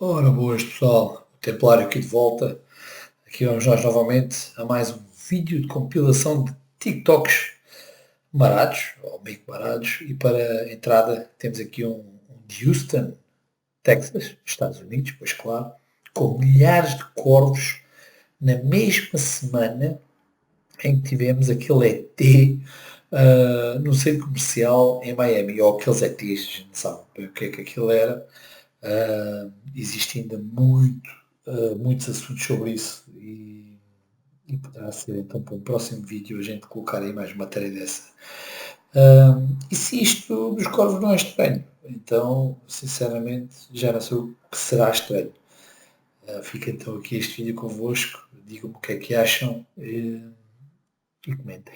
Ora, boas pessoal, o Templário aqui de volta. Aqui vamos nós novamente a mais um vídeo de compilação de TikToks baratos, ou meio que baratos, e para a entrada temos aqui um de Houston, Texas, Estados Unidos, pois claro, com milhares de corvos na mesma semana em que tivemos aquele ET no centro comercial em Miami, ou aqueles ETs, a gente não sabe bem o que é que aquilo era. Existe ainda muitos assuntos sobre isso e poderá ser então para um próximo vídeo a gente colocar aí mais matéria dessa. E se isto dos corvos não é estranho, então sinceramente já não sei o que será estranho. Fica então aqui este vídeo convosco, digam-me o que é que acham e comentem.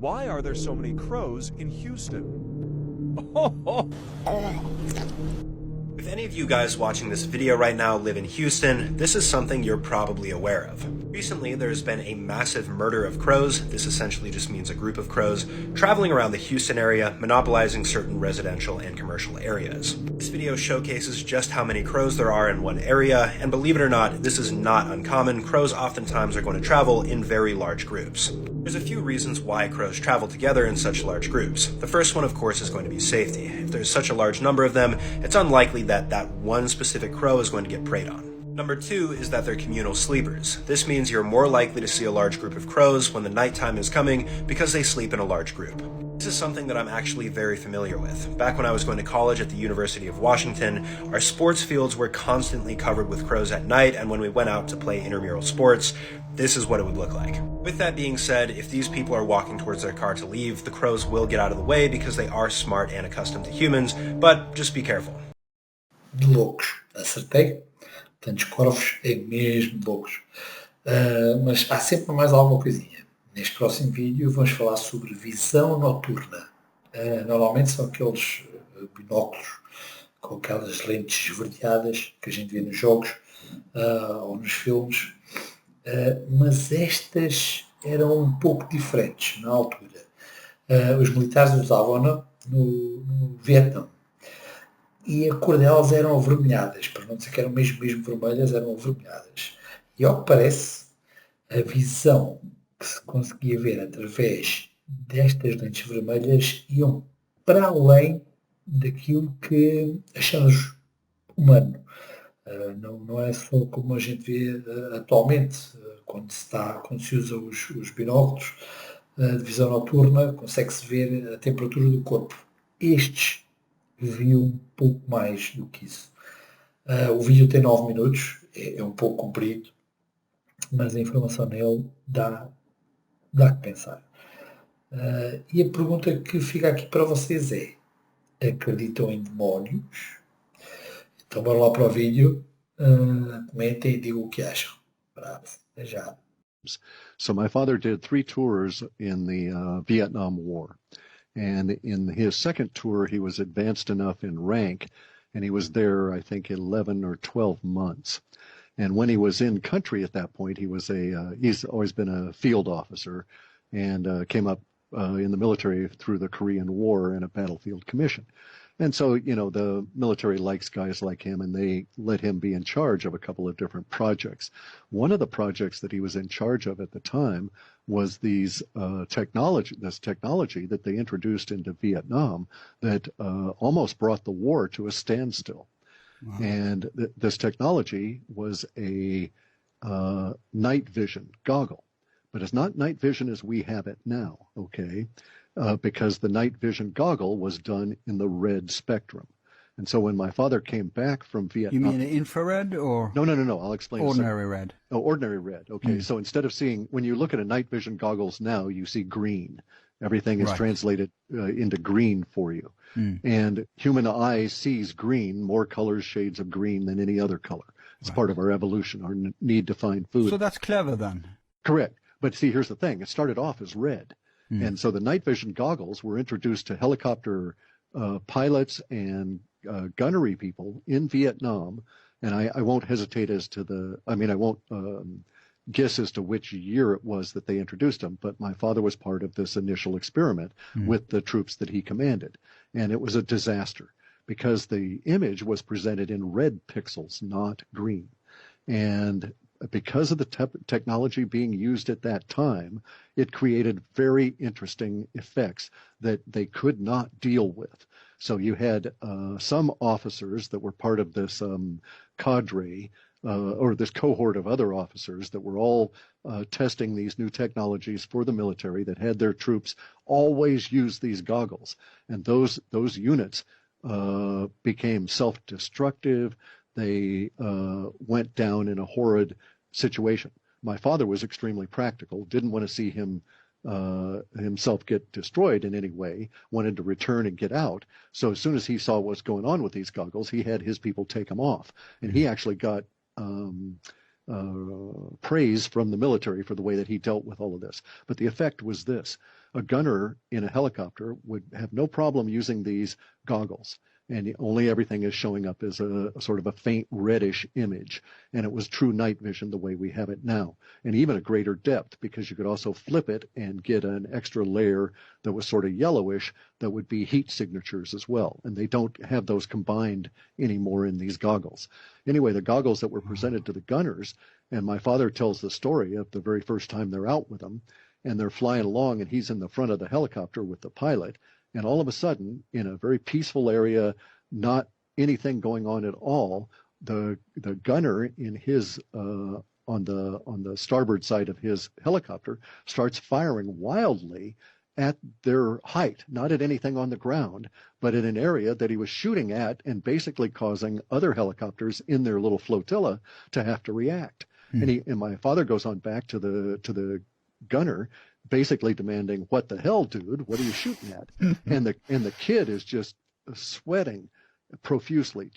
Why are there so many crows in Houston? If any of you guys watching this video right now live in Houston, this is something you're probably aware of. Recently, there's been a massive murder of crows. This essentially just means a group of crows traveling around the Houston area, monopolizing certain residential and commercial areas. This video showcases just how many crows there are in one area, and believe it or not, this is not uncommon. Crows oftentimes are going to travel in very large groups. There's a few reasons why crows travel together in such large groups. The first one, of course, is going to be safety. If there's such a large number of them, it's unlikely that that one specific crow is going to get preyed on. Number two is that they're communal sleepers. This means you're more likely to see a large group of crows when the nighttime is coming because they sleep in a large group. This is something that I'm actually very familiar with. Back when I was going to college at the University of Washington, our sports fields were constantly covered with crows at night, and when we went out to play intramural sports, this is what it would look like. With that being said, if these people are walking towards their car to leave, the crows will get out of the way because they are smart and accustomed to humans, but just be careful. De loucos, acertei. Tantos corvos é mesmo de loucos. Mas há sempre mais alguma coisinha. Neste próximo vídeo vamos falar sobre visão noturna. Normalmente são aqueles binóculos com aquelas lentes esverdeadas que a gente vê nos jogos ou nos filmes, mas estas eram um pouco diferentes na altura. Os militares usavam-na no Vietnã. E a cor delas eram avermelhadas, para não dizer que eram mesmo vermelhas, eram avermelhadas. E ao que parece, a visão que se conseguia ver através destas lentes vermelhas iam para além daquilo que achamos humano. Não é só como a gente vê atualmente, quando se usa os binóculos de visão noturna, consegue-se ver a temperatura do corpo. Estes viu um pouco mais do que isso. O vídeo tem 9 minutos, é um pouco comprido, mas a informação nele dá que pensar. E a pergunta que fica aqui para vocês é: acreditam em demónios? Então bora lá para o vídeo, comentem e digam o que acham. Bravo, até já. So my father did 3 tours in the Vietnam War. And in his second tour, he was advanced enough in rank, and he was there, I think, 11 or 12 months. And when he was in country at that point, he's always been a field officer and came up in the military through the Korean War in a battlefield commission. And so, the military likes guys like him, and they let him be in charge of a couple of different projects. One of the projects that he was in charge of at the time was this technology that they introduced into Vietnam that almost brought the war to a standstill. Wow. And this technology was a night vision goggle, but it's not night vision as we have it now, okay? because the night vision goggle was done in the red spectrum. And so when my father came back from Vietnam... You mean infrared or... No. I'll explain. Ordinary red. Oh, ordinary red. Okay. So instead of seeing... When you look at a night vision goggles now, you see green. Everything is translated into green for you. And human eye sees green, more colors, shades of green than any other color. It's part of our evolution, our need to find food. So that's clever then. Correct. But see, here's the thing. It started off as red. And so the night vision goggles were introduced to helicopter pilots and gunnery people in Vietnam. And I won't hesitate as to the... I mean, I won't guess as to which year it was that they introduced them, but my father was part of this initial experiment with the troops that he commanded. And it was a disaster because the image was presented in red pixels, not green. And because of the technology being used at that time, it created very interesting effects that they could not deal with. So you had some officers that were part of this cadre or this cohort of other officers that were all testing these new technologies for the military that had their troops always use these goggles. And those units became self-destructive. They went down in a horrid situation. My father was extremely practical, didn't want to see himself get destroyed in any way, wanted to return and get out. So as soon as he saw what was going on with these goggles, he had his people take them off. And he actually got praise from the military for the way that he dealt with all of this. But the effect was this. A gunner in a helicopter would have no problem using these goggles. And only everything is showing up as a sort of a faint reddish image. And it was true night vision the way we have it now. And even a greater depth, because you could also flip it and get an extra layer that was sort of yellowish that would be heat signatures as well. And they don't have those combined anymore in these goggles. Anyway, the goggles that were presented to the gunners, and my father tells the story of the very first time they're out with them, and they're flying along, and he's in the front of the helicopter with the pilot. And all of a sudden, in a very peaceful area, not anything going on at all, the gunner in his on the starboard side of his helicopter starts firing wildly at their height, not at anything on the ground, but at an area that he was shooting at, and basically causing other helicopters in their little flotilla to have to react. And my father goes on back to the gunner, basically demanding, "What the hell, dude? What are you shooting at?" And the kid is just sweating profusely,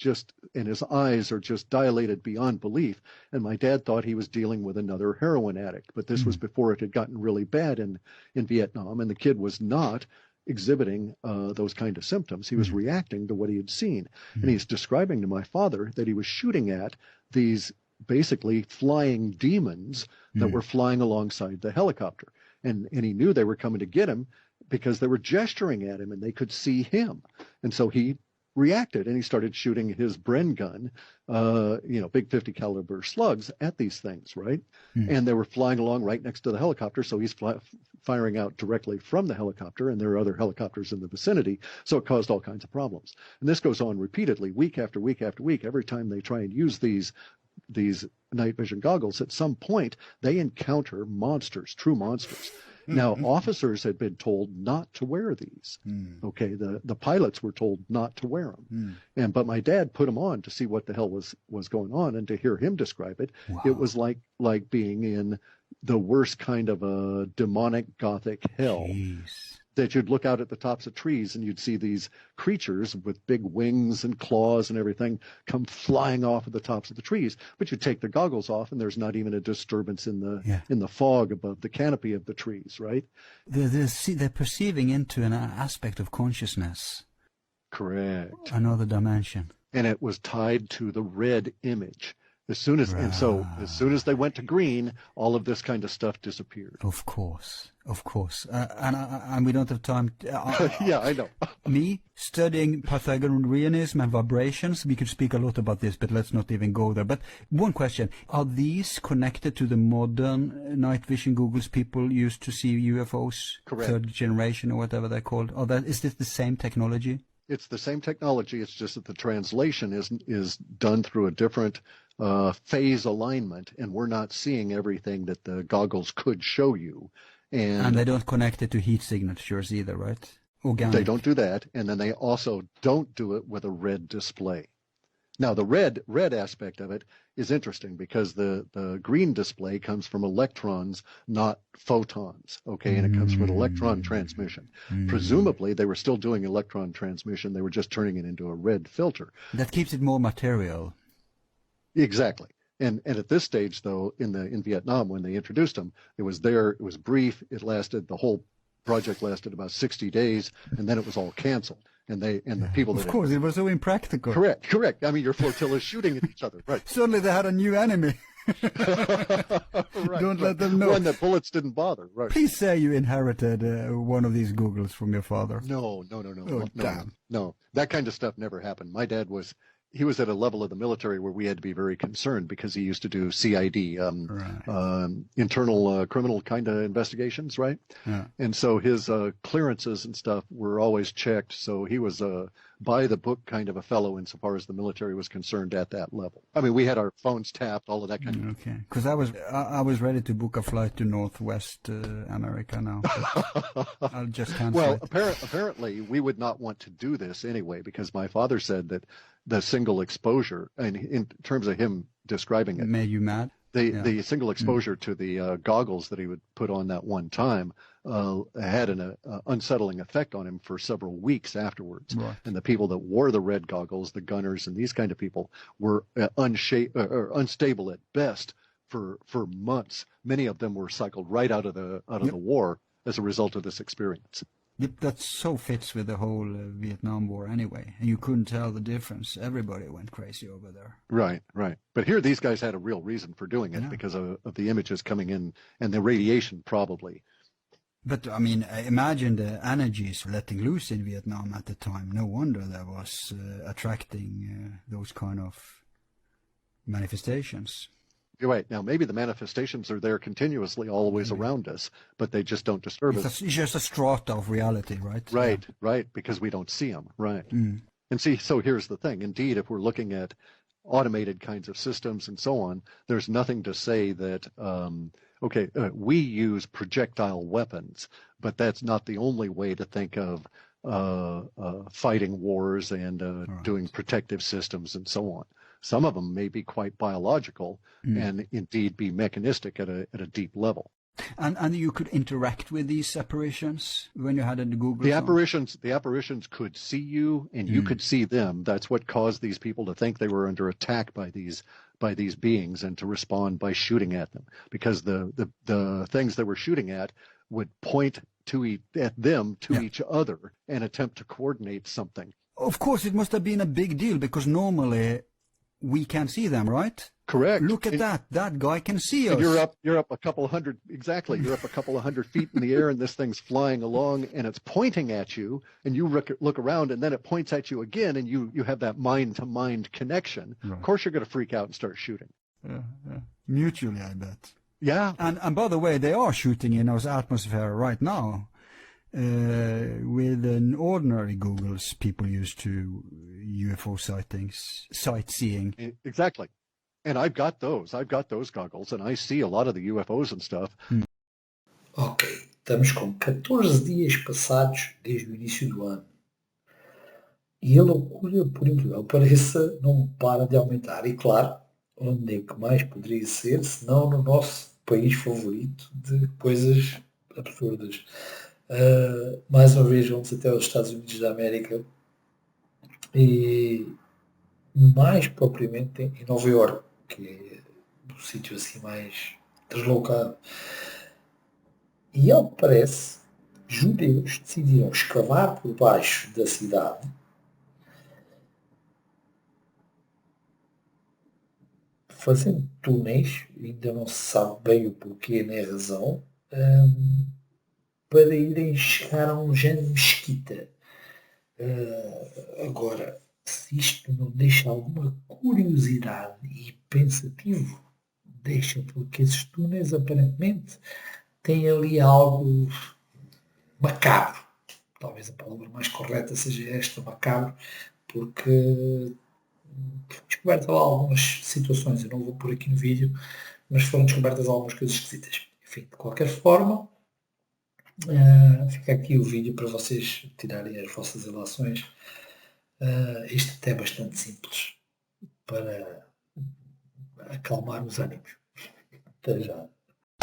and his eyes are just dilated beyond belief. And my dad thought he was dealing with another heroin addict, but this was before it had gotten really bad in Vietnam, and the kid was not exhibiting those kind of symptoms. He was reacting to what he had seen. And he's describing to my father that he was shooting at these basically flying demons that were flying alongside the helicopter. And he knew they were coming to get him because they were gesturing at him and they could see him. And so he reacted and he started shooting his Bren gun, big 50 caliber slugs at these things, right? And they were flying along right next to the helicopter. So he's firing out directly from the helicopter, and there are other helicopters in the vicinity. So it caused all kinds of problems. And this goes on repeatedly, week after week after week. Every time they try and use these night vision goggles, at some point they encounter monsters, true monsters. Now, officers had been told not to wear these. Okay, the pilots were told not to wear them. But my dad put them on to see what the hell was going on, and to hear him describe it, it was like being in the worst kind of a demonic gothic hell. Jeez. That you'd look out at the tops of trees and you'd see these creatures with big wings and claws and everything come flying off of the tops of the trees. But you take the goggles off and there's not even a disturbance in the fog above the canopy of the trees, right? They're perceiving into an aspect of consciousness. Correct. Another dimension. And it was tied to the red image. As soon as they went to green, all of this kind of stuff disappeared. Of course. And we don't have time. Yeah, I know. Me studying Pythagoreanism and vibrations, we could speak a lot about this, but let's not even go there. But one question: are these connected to the modern night vision goggles people used to see UFOs? Correct. Third generation or whatever they're called. Is this the same technology? It's the same technology. It's just that the translation is done through a different phase alignment, and we're not seeing everything that the goggles could show you. And they don't connect it to heat signatures either, right? Organic. They don't do that, and then they also don't do it with a red display. Now, the red aspect of it is interesting because the green display comes from electrons, not photons, okay? And it comes from an electron transmission. Presumably, they were still doing electron transmission. They were just turning it into a red filter. That keeps it more material. Exactly. And at this stage, though, in Vietnam, when they introduced them, it was brief. It lasted, the whole project lasted about 60 days, and then it was all canceled. And the people that... Of course, it was so impractical. Correct. I mean, your flotilla is shooting at each other, right? Suddenly they had a new enemy. Right, Don't let them know. One that bullets didn't bother, right? Please say you inherited one of these Googles from your father. No. Oh, damn. No. That kind of stuff never happened. My dad was at a level of the military where we had to be very concerned because he used to do CID, internal criminal kind of investigations, right? Yeah. And so his clearances and stuff were always checked. So he was by the book kind of a fellow insofar as the military was concerned at that level. I mean, we had our phones tapped, all of that kind of. Okay, because I was ready to book a flight to Northwest America now. I just can't. Well, apparently we would not want to do this anyway because my father said that the single exposure, and in terms of him describing it, made you mad. The single exposure to the goggles that he would put on that one time had an unsettling effect on him for several weeks afterwards. Right. And the people that wore the red goggles, the gunners and these kind of people, were unstable at best for months. Many of them were cycled right out of the war as a result of this experience. That so fits with the whole Vietnam War anyway. And you couldn't tell the difference. Everybody went crazy over there. Right. But here these guys had a real reason for doing it because of the images coming in and the radiation probably. But, I mean, imagine the energies letting loose in Vietnam at the time. No wonder that was attracting those kind of manifestations. You're right. Now, maybe the manifestations are there continuously always around us, but they just don't disturb us. It's just a strata of reality, right? Right, because we don't see them, right. And see, so here's the thing. Indeed, if we're looking at automated kinds of systems and so on, there's nothing to say that, we use projectile weapons, but that's not the only way to think of fighting wars and doing protective systems and so on. Some of them may be quite biological and indeed be mechanistic at a deep level. And you could interact with these apparitions when you had a Google. The apparitions could see you and you could see them. That's what caused these people to think they were under attack by these beings and to respond by shooting at them, because the things they were shooting at would point at them to each other and attempt to coordinate something. Of course, it must have been a big deal because normally we can't see them, right? Correct. Look at that. That guy can see us. You're up a couple of hundred, exactly. You're up a couple of 100 feet in the air and this thing's flying along and it's pointing at you and you look around and then it points at you again and you have that mind-to-mind connection. Right. Of course you're going to freak out and start shooting. Yeah. Mutually, I bet. Yeah. And by the way, they are shooting in our atmosphere right now. With an ordinary Googles people use to UFO sightseeing. Exactly. And I've got those goggles and I see a lot of the UFOs and stuff. Ok, estamos com 14 dias passados desde o início do ano. E a loucura, por incrível que pareça, não para de aumentar. E claro, onde é que mais poderia ser, senão no nosso país favorito de coisas absurdas. Mais uma vez vamos até os Estados Unidos da América e mais propriamente em Nova Iorque, que é o sítio assim mais deslocado. E ao que parece, judeus decidiram escavar por baixo da cidade fazendo túneis, ainda não se sabe bem o porquê nem a razão, para irem chegar a um género de mesquita. Agora, se isto não deixa alguma curiosidade e pensativo, deixa, porque esses túneis aparentemente têm ali algo macabro. Talvez a palavra mais correta seja esta, macabro, porque descobertas algumas situações, eu não vou pôr aqui no vídeo, mas foram descobertas algumas coisas esquisitas. Enfim, de qualquer forma, Fica aqui o vídeo para vocês tirarem as vossas ilações. Isto até é bastante simples para acalmar os ânimos. Até já.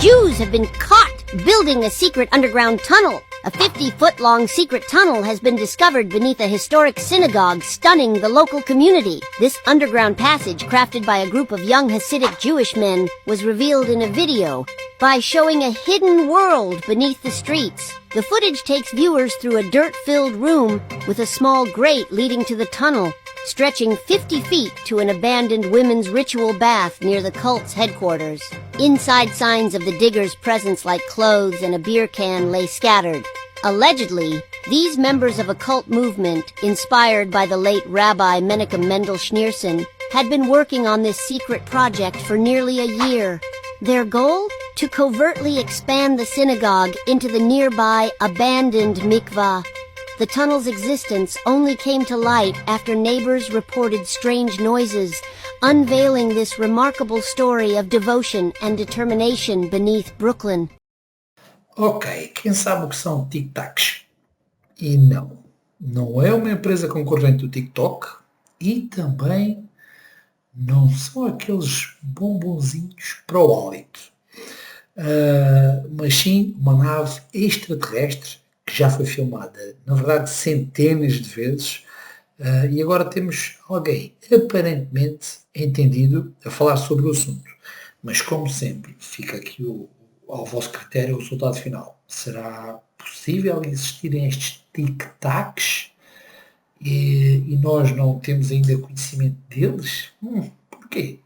Jews have been caught building a secret underground tunnel. A 50-foot-long secret tunnel has been discovered beneath a historic synagogue, stunning the local community. This underground passage, crafted by a group of young Hasidic Jewish men, was revealed in a video by showing a hidden world beneath the streets. The footage takes viewers through a dirt-filled room with a small grate leading to the tunnel, stretching 50 feet to an abandoned women's ritual bath near the cult's headquarters. Inside, signs of the diggers' presence like clothes and a beer can lay scattered. Allegedly, these members of a cult movement, inspired by the late Rabbi Menachem Mendel Schneerson, had been working on this secret project for nearly a year. Their goal? To covertly expand the synagogue into the nearby abandoned mikvah. The tunnel's existence only came to light after neighbors reported strange noises, unveiling this remarkable story of devotion and determination beneath Brooklyn. Ok, quem sabe o que são tic-tacs? E não é uma empresa concorrente do TikTok e também não são aqueles bombonzinhos para o hálito. Mas sim uma nave extraterrestre que já foi filmada, na verdade, centenas de vezes, e agora temos alguém aparentemente entendido a falar sobre o assunto. Mas, como sempre, fica aqui ao vosso critério o resultado final. Será possível existirem estes tic-tacs e nós não temos ainda conhecimento deles? Porquê?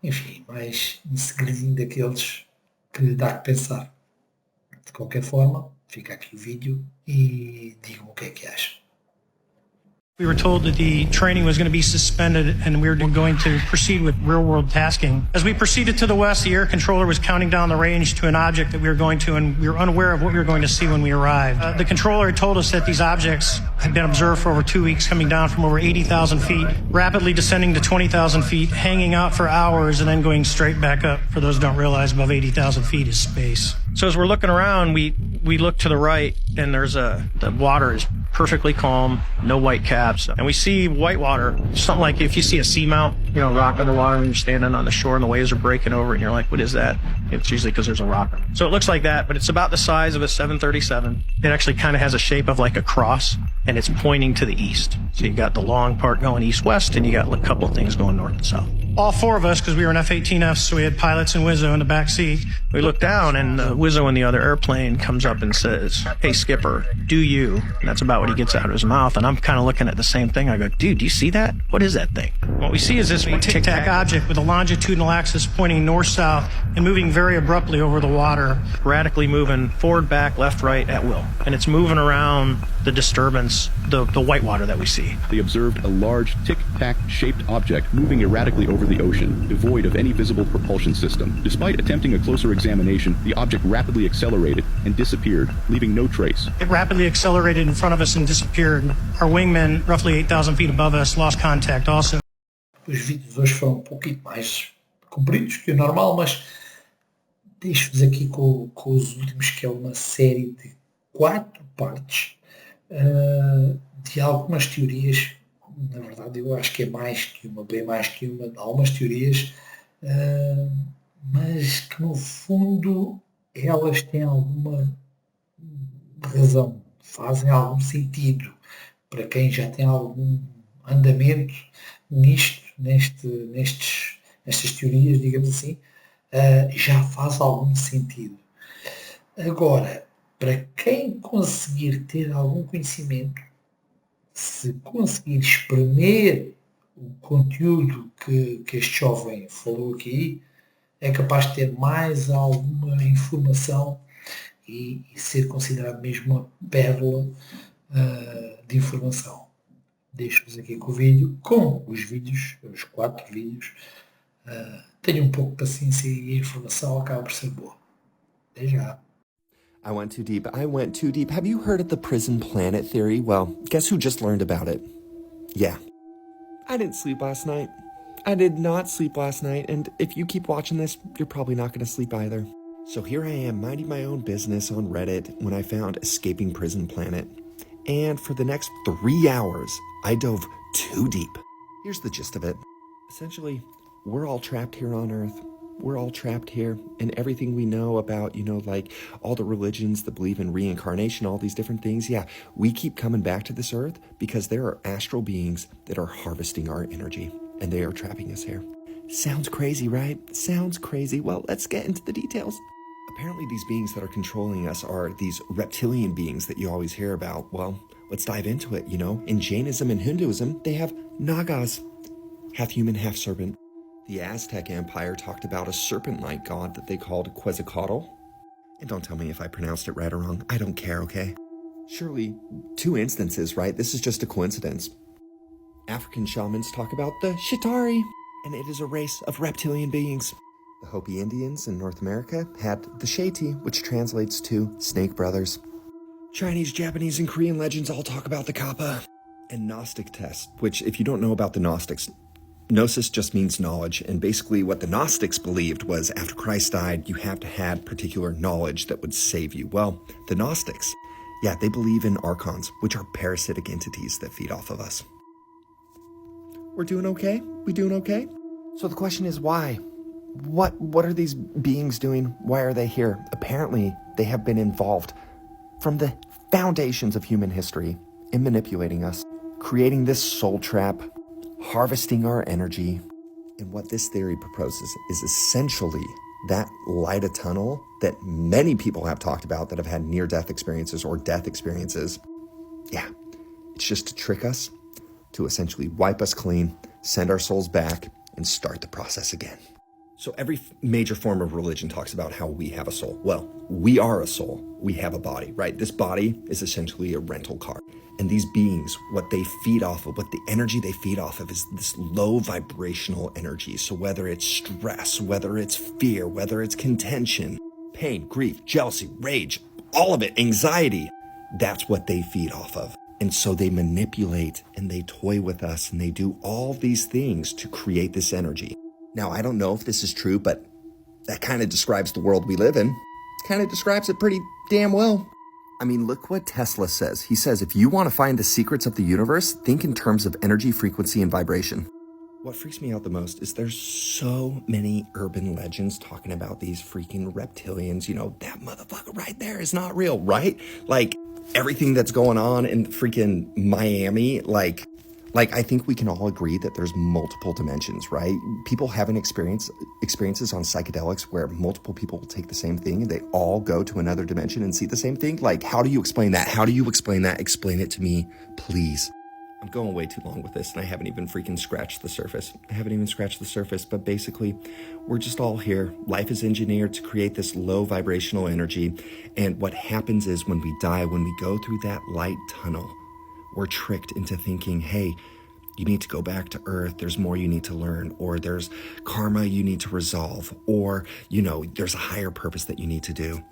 Enfim, mais um segredinho daqueles que dá que pensar. De qualquer forma, fica aqui o vídeo e digam o que é que acham. We were told that the training was going to be suspended and we were going to proceed with real-world tasking. As we proceeded to the west, the air controller was counting down the range to an object that we were going to, and we were unaware of what we were going to see when we arrived. The controller had told us that these objects had been observed for over 2 weeks, coming down from over 80,000 feet, rapidly descending to 20,000 feet, hanging out for hours, and then going straight back up. For those who don't realize, above 80,000 feet is space. So as we're looking around, we look to the right, and the water is perfectly calm, no white caps, and we see white water, something like if you see a seamount, rock on the water, and you're standing on the shore and the waves are breaking over it, and you're like, what is that? It's usually because there's a rock. So it looks like that, but it's about the size of a 737. It actually kind of has a shape of like a cross, and it's pointing to the east. So you got the long part going east-west, and you got a couple of things going north and south. All four of us, because we were in F-18Fs, so we had pilots and Wizzo in the back seat. We look down, and Wizzo in the other airplane comes up and says, "Hey, Skipper, do you?" And that's about what he gets out of his mouth. And I'm kind of looking at the same thing. I go, "Dude, do you see that? What is that thing?" What we see is this tic-tac object with a longitudinal axis pointing north-south and moving very abruptly over the water, radically moving forward, back, left, right at will. And it's moving around the disturbance, the white water that we see. They observed a large tic-tac-shaped object moving erratically over the ocean, devoid of any visible propulsion system. Despite attempting a closer examination, the object rapidly accelerated and disappeared, leaving no trace. It rapidly accelerated in front of us and disappeared. Our wingmen, roughly 8,000 feet above us, lost contact also. Os vídeos hoje foram um pouquinho mais compridos que o normal, mas deixo-vos aqui com os últimos, que é uma série de 4 partes de algumas teorias. Na verdade, eu acho que é mais que uma, bem mais que uma, algumas teorias, mas que no fundo elas têm alguma razão, fazem algum sentido para quem já tem algum andamento nestas teorias, digamos assim, já faz algum sentido. Agora, para quem conseguir ter algum conhecimento, se conseguir espremer o conteúdo que este jovem falou aqui, é capaz de ter mais alguma informação e ser considerado mesmo uma pérola de informação. Deixo-vos aqui com o vídeo, com os vídeos, os 4 vídeos. Tenham um pouco de paciência e a informação acaba por ser boa. Até já. I went too deep. Have you heard of the prison planet theory? Well, guess who just learned about it? Yeah. I didn't sleep last night. I did not sleep last night, and if you keep watching this, you're probably not going to sleep either. So here I am minding my own business on Reddit when I found Escaping Prison Planet. And for the next 3 hours, I dove too deep. Here's the gist of it. Essentially, we're all trapped here on Earth. We're all trapped here, and everything we know about, like all the religions that believe in reincarnation, all these different things, we keep coming back to this Earth because there are astral beings that are harvesting our energy, and they are trapping us here. Sounds crazy, right? Sounds crazy. Well, let's get into the details. Apparently these beings that are controlling us are these reptilian beings that you always hear about. Well, let's dive into it, In Jainism and Hinduism, they have Nagas, half human, half serpent. The Aztec Empire talked about a serpent-like god that they called Quetzalcoatl. And don't tell me if I pronounced it right or wrong. I don't care, okay? Surely 2 instances, right? This is just a coincidence. African shamans talk about the Shitari, and it is a race of reptilian beings. The Hopi Indians in North America had the Sheti, which translates to snake brothers. Chinese, Japanese, and Korean legends all talk about the Kappa. And Gnostic texts, which if you don't know about the Gnostics, Gnosis just means knowledge, and basically what the Gnostics believed was after Christ died, you have to have particular knowledge that would save you. Well, the Gnostics, they believe in archons, which are parasitic entities that feed off of us. We're doing okay? We doing okay? So the question is why? What are these beings doing? Why are they here? Apparently, they have been involved from the foundations of human history in manipulating us, creating this soul trap, harvesting our energy. And what this theory proposes is essentially that light a tunnel that many people have talked about that have had near-death experiences or death experiences. It's just to trick us, to essentially wipe us clean, send our souls back, and start the process again. So every major form of religion talks about how we have a soul. Well, we are a soul. We have a body, right? This body is essentially a rental car. And these beings, what they feed off of, what the energy they feed off of is this low vibrational energy. So whether it's stress, whether it's fear, whether it's contention, pain, grief, jealousy, rage, all of it, anxiety, that's what they feed off of. And so they manipulate and they toy with us and they do all these things to create this energy. Now, I don't know if this is true, but that kind of describes the world we live in. Kind of describes it pretty damn well. I mean, look what Tesla says. He says, if you want to find the secrets of the universe, think in terms of energy, frequency, and vibration. What freaks me out the most is there's so many urban legends talking about these freaking reptilians. That motherfucker right there is not real, right? Like, everything that's going on in freaking Miami, like I think we can all agree that there's multiple dimensions, right? People having experiences on psychedelics where multiple people will take the same thing and they all go to another dimension and see the same thing. Like, how do you explain that? How do you explain that? Explain it to me, please. I'm going way too long with this and I haven't even freaking scratched the surface. But basically, we're just all here. Life is engineered to create this low vibrational energy. And what happens is when we die, when we go through that light tunnel, we're tricked into thinking, hey, you need to go back to Earth. There's more you need to learn, or there's karma you need to resolve, or, there's a higher purpose that you need to do.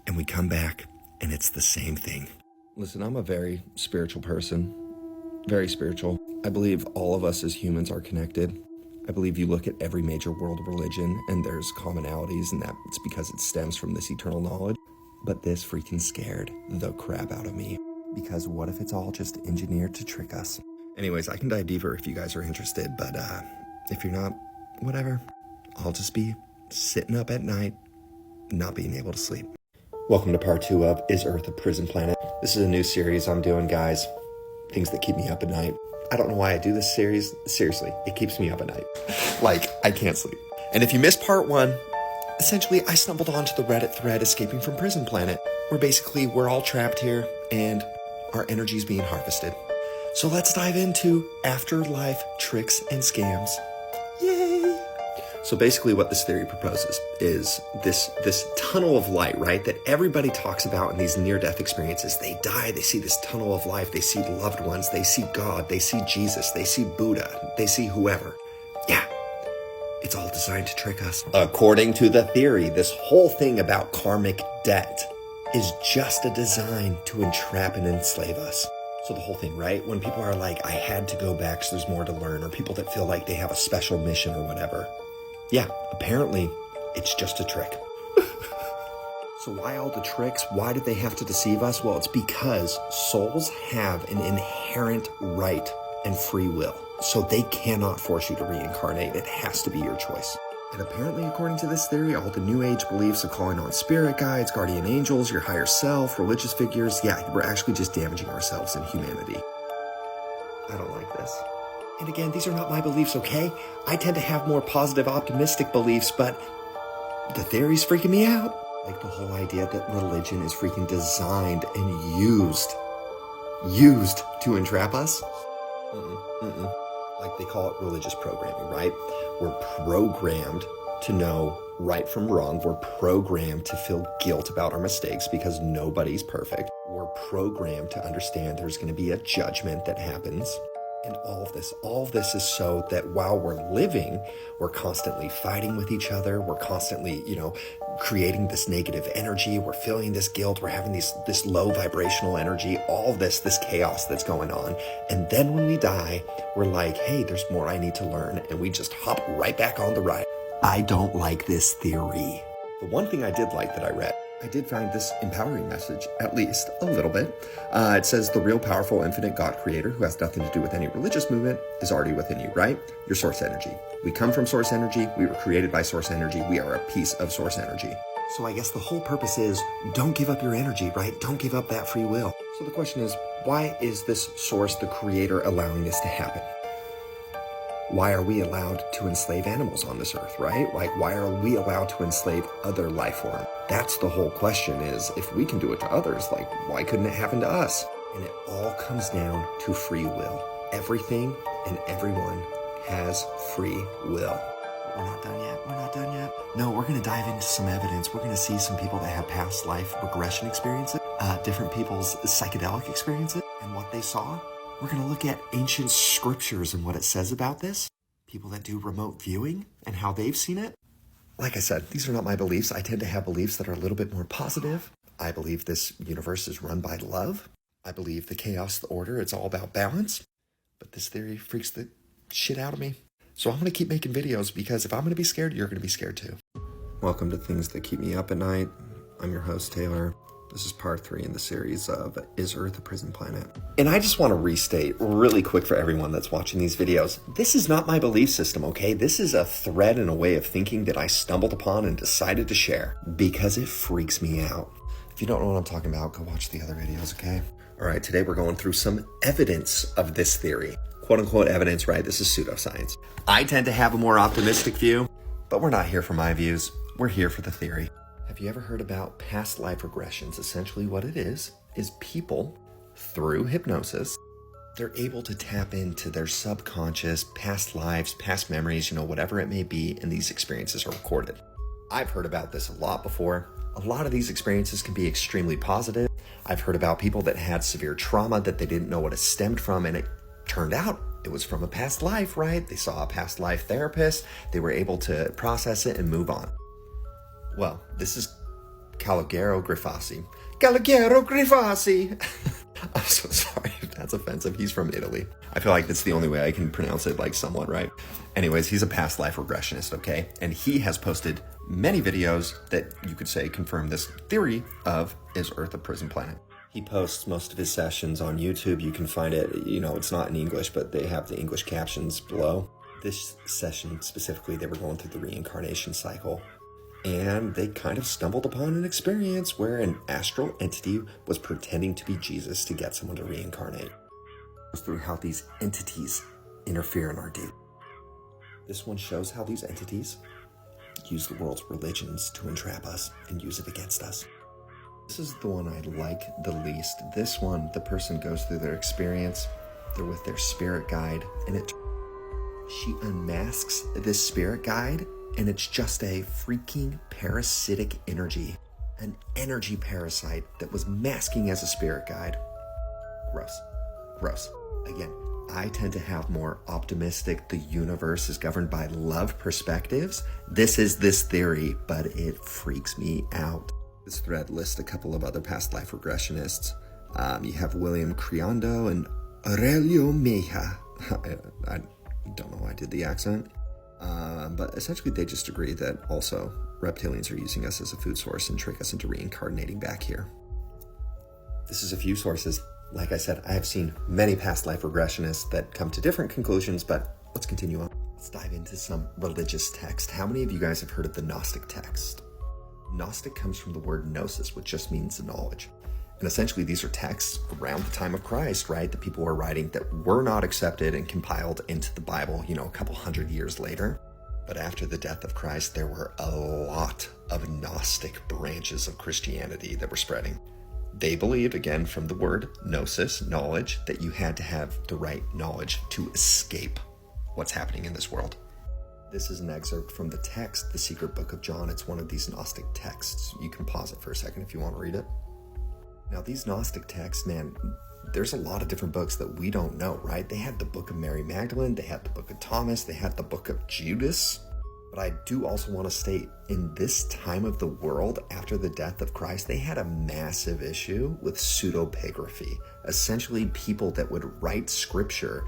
And we come back and it's the same thing. Listen, I'm a very spiritual person, very spiritual. I believe all of us as humans are connected. I believe you look at every major world religion and there's commonalities, and that it's because it stems from this eternal knowledge. But this freaking scared the crap out of me. Because what if it's all just engineered to trick us? Anyways, I can dive deeper if you guys are interested, but if you're not, whatever. I'll just be sitting up at night, not being able to sleep. Welcome to part 2 of Is Earth a Prison Planet? This is a new series I'm doing, guys. Things that keep me up at night. I don't know why I do this series. Seriously, it keeps me up at night. Like, I can't sleep. And if you missed part 1, essentially I stumbled onto the Reddit thread Escaping from Prison Planet, where basically we're all trapped here and our energy's being harvested. So let's dive into afterlife tricks and scams. Yay! So basically what this theory proposes is this tunnel of light, right? That everybody talks about in these near-death experiences. They die, they see this tunnel of life, they see loved ones, they see God, they see Jesus, they see Buddha, they see whoever. Yeah, it's all designed to trick us. According to the theory, this whole thing about karmic debt is just a design to entrap and enslave us. So the whole thing, right? When people are like, I had to go back so there's more to learn, or people that feel like they have a special mission or whatever. Yeah, apparently it's just a trick. So why all the tricks? Why did they have to deceive us? Well, it's because souls have an inherent right and free will. So they cannot force you to reincarnate. It has to be your choice. And apparently, according to this theory, all the New Age beliefs of calling on spirit guides, guardian angels, your higher self, religious figures, yeah, we're actually just damaging ourselves and humanity. I don't like this. And again, these are not my beliefs, okay? I tend to have more positive, optimistic beliefs, but the theory's freaking me out. Like the whole idea that religion is freaking designed and used to entrap us. Like they call it religious programming, right? We're programmed to know right from wrong. We're programmed to feel guilt about our mistakes because nobody's perfect. We're programmed to understand there's going to be a judgment that happens. And all of this is so that while we're living, we're constantly fighting with each other. We're constantly, creating this negative energy. We're feeling this guilt. We're having this low vibrational energy, all of this chaos that's going on. And then when we die, we're like, hey, there's more I need to learn. And we just hop right back on the ride. I don't like this theory. The one thing I did like that I read, I did find this empowering message, at least a little bit. It says the real powerful infinite God creator who has nothing to do with any religious movement is already within you, right? Your source energy. We come from source energy. We were created by source energy. We are a piece of source energy. So I guess the whole purpose is don't give up your energy, right? Don't give up that free will. So the question is, why is this source, the creator, allowing this to happen? Why are we allowed to enslave animals on this earth, right? Like, why are we allowed to enslave other life forms? That's the whole question is, if we can do it to others, like, why couldn't it happen to us? And it all comes down to free will. Everything and everyone has free will. We're not done yet. No, we're going to dive into some evidence. We're going to see some people that have past life regression experiences, different people's psychedelic experiences, and what they saw. We're going to look at ancient scriptures and what it says about this. People that do remote viewing and how they've seen it. Like I said, these are not my beliefs. I tend to have beliefs that are a little bit more positive. I believe this universe is run by love. I believe the chaos, the order, it's all about balance. But this theory freaks the shit out of me. So I'm going to keep making videos because if I'm going to be scared, you're going to be scared too. Welcome to Things That Keep Me Up at Night. I'm your host, Taylor. This is part 3 in the series of Is Earth a Prison Planet? And I just want to restate really quick for everyone that's watching these videos. This is not my belief system, okay? This is a thread and a way of thinking that I stumbled upon and decided to share because it freaks me out. If you don't know what I'm talking about, go watch the other videos, okay? All right, today we're going through some evidence of this theory. Quote unquote evidence, right? This is pseudoscience. I tend to have a more optimistic view, but we're not here for my views. We're here for the theory. Have you ever heard about past life regressions? Essentially what it is people, through hypnosis, they're able to tap into their subconscious, past lives, past memories, whatever it may be, and these experiences are recorded. I've heard about this a lot before. A lot of these experiences can be extremely positive. I've heard about people that had severe trauma that they didn't know what it stemmed from, and it turned out it was from a past life, right? They saw a past life therapist. They were able to process it and move on. Well, this is Calogero Grifasi. I'm so sorry if that's offensive. He's from Italy. I feel like that's the only way I can pronounce it, somewhat right. Anyways, he's a past life regressionist, okay? And he has posted many videos that you could say confirm this theory of Is Earth a Prison Planet? He posts most of his sessions on YouTube. You can find it, it's not in English, but they have the English captions below. This session specifically, they were going through the reincarnation cycle. And they kind of stumbled upon an experience where an astral entity was pretending to be Jesus to get someone to reincarnate. Through how these entities interfere in our day. This one shows how these entities use the world's religions to entrap us and use it against us. This is the one I like the least. This one, the person goes through their experience, they're with their spirit guide, and she unmasks this spirit guide, and it's just a freaking parasitic energy. An energy parasite that was masking as a spirit guide. Gross. Again, I tend to have more optimistic, the universe is governed by love perspectives. This is this theory, but it freaks me out. This thread lists a couple of other past life regressionists. You have William Criondo and Aurelio Meja. I don't know why I did the accent. But essentially they just agree that also reptilians are using us as a food source and trick us into reincarnating back here. This is a few sources. Like I said, I have seen many past life regressionists that come to different conclusions, but let's continue on. Let's dive into some religious text. How many of you guys have heard of the Gnostic text? Gnostic comes from the word gnosis, which just means knowledge. And essentially these are texts around the time of Christ, right? That people were writing that were not accepted and compiled into the Bible, a couple hundred years later. But after the death of Christ, there were a lot of Gnostic branches of Christianity that were spreading. They believed, again, from the word gnosis, knowledge, that you had to have the right knowledge to escape what's happening in this world. This is an excerpt from the text, the Secret Book of John. It's one of these Gnostic texts. You can pause it for a second if you want to read it. Now, these Gnostic texts, man, there's a lot of different books that we don't know, right? They had the Book of Mary Magdalene, they had the Book of Thomas, they had the Book of Judas. But I do also want to state, in this time of the world, after the death of Christ, they had a massive issue with pseudepigraphy. Essentially, people that would write scripture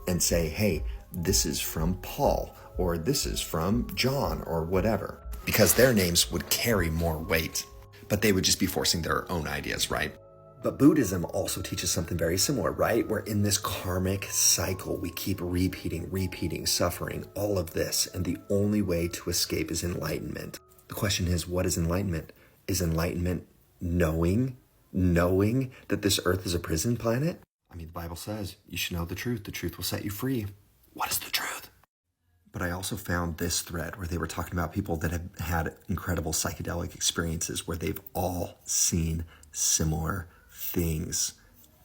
and say, hey, this is from Paul, or this is from John, or whatever, because their names would carry more weight. But they would just be forcing their own ideas, right? But Buddhism also teaches something very similar, right? Where in this karmic cycle, we keep repeating, suffering, all of this. And the only way to escape is enlightenment. The question is, what is enlightenment? Is enlightenment knowing that this earth is a prison planet? I mean, the Bible says you should know the truth. The truth will set you free. What is the truth? But I also found this thread where they were talking about people that have had incredible psychedelic experiences where they've all seen similar things,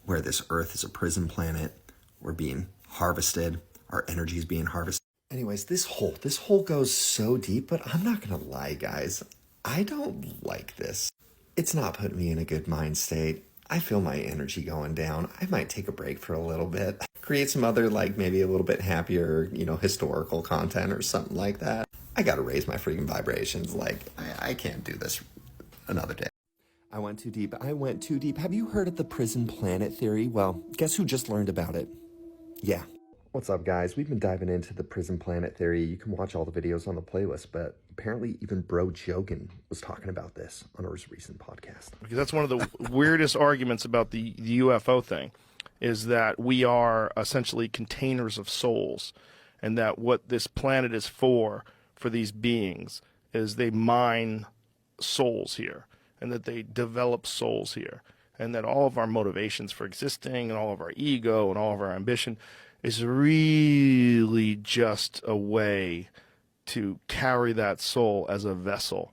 where this earth is a prison planet, we're being harvested, our energy is being harvested. Anyways, this hole goes so deep, but I'm not gonna lie, guys, I don't like this. It's not putting me in a good mind state. I feel my energy going down. I might take a break for a little bit, create some other, maybe a little bit happier, historical content or something like that. I gotta raise my freaking vibrations. I can't do this another day. I went too deep. Have you heard of the prison planet theory? Well, guess who just learned about it? Yeah. What's up, guys? We've been diving into the prison planet theory. You can watch all the videos on the playlist, but apparently even Bro Jogan was talking about this on his recent podcast. Because that's one of the weirdest arguments about the UFO thing, is that we are essentially containers of souls, and that what this planet is for these beings is they mine souls here, and that they develop souls here, and that all of our motivations for existing and all of our ego and all of our ambition is really just a way to carry that soul as a vessel,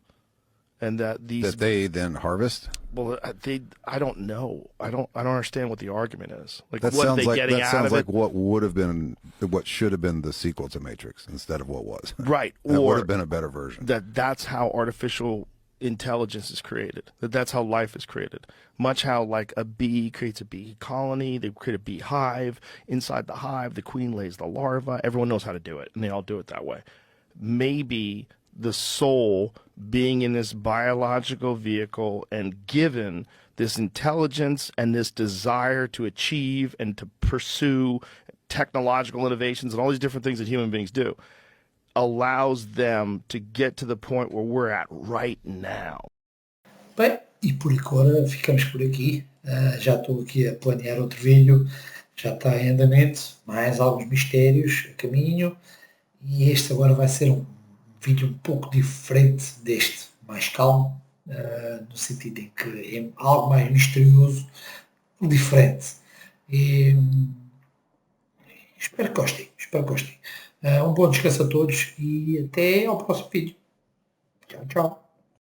and that they then harvest. Well, I don't know. I don't understand what the argument is. What sounds they getting out of it? What should have been the sequel to Matrix instead of what was. Right, that would have been a better version. That's how artificial intelligence is created. That's how life is created. Much how a bee creates a bee colony, they create a bee hive. Inside the hive, the queen lays the larva. Everyone knows how to do it, and they all do it that way. Maybe the soul being in this biological vehicle and given this intelligence and this desire to achieve and to pursue technological innovations and all these different things that human beings do allows them to get to the point where we're at right now. Bem, e por agora ficamos por aqui. Já estou aqui a planear outro vídeo, já está em andamento, mais alguns mistérios a caminho, e este agora vai ser um vídeo um pouco diferente deste, mais calmo, no sentido em que é algo mais misterioso, diferente. E espero que gostem. Um bom descanso a todos e até ao próximo vídeo. Tchau, tchau.